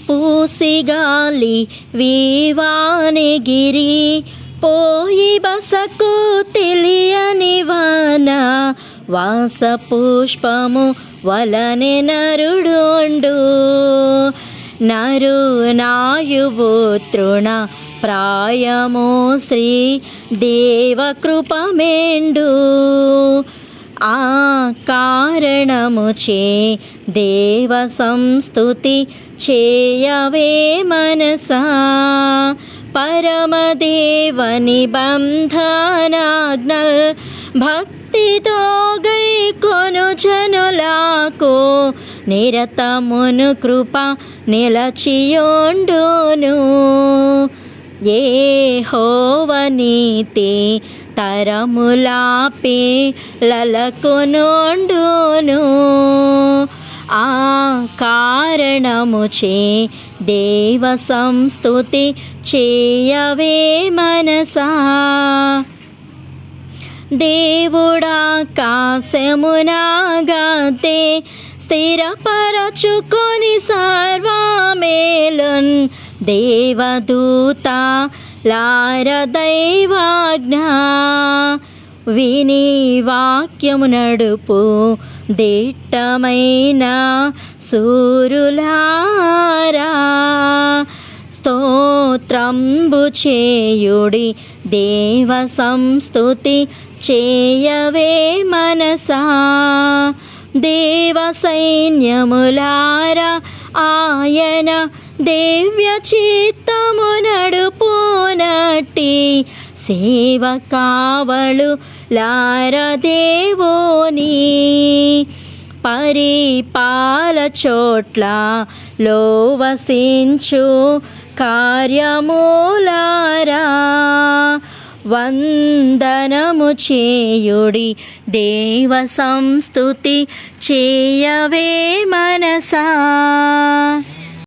పూసిగాలి వీవానగిరి పోయి బసకు తెలియని వాన వాస పుష్పము వలనే నరుడుండు నరు నాయువు తృణ ప్రాయము శ్రీ దేవకృపమెండు ఆ కారణముచే దేవ సంస్తుతి చేయవే మనసా పరమదేవని బంధనాజ్ఞల్ భక్తితో గై కొను జనులకు నిరతమును కృప నిలచియుండును యెహోవ నీతి తరములాపి లలకునుండును ఆ కారణముచే దేవ సంస్తుతి చేయవే మనసా దేవుడాకాశమునాగతే స్థిరపరచుకొని సర్వమేలున్ దేవదూత లార దైవాజ్ఞ విని వాక్యము నడుపు దిట్టమైన సూరులారా స్తోత్రంబు చేయుడి దేవ సంస్తుతి చేయవే మనసా దేవ సైన్యములారా ఆయన దేవ్య చిత్తము నడుపునట్టి సేవ కావళు లార దేవుని పరిపాల చోట్ల లోవసించు కార్యములారా వందనము చేయుడి దేవ సంస్తుతి చేయవే మనసా.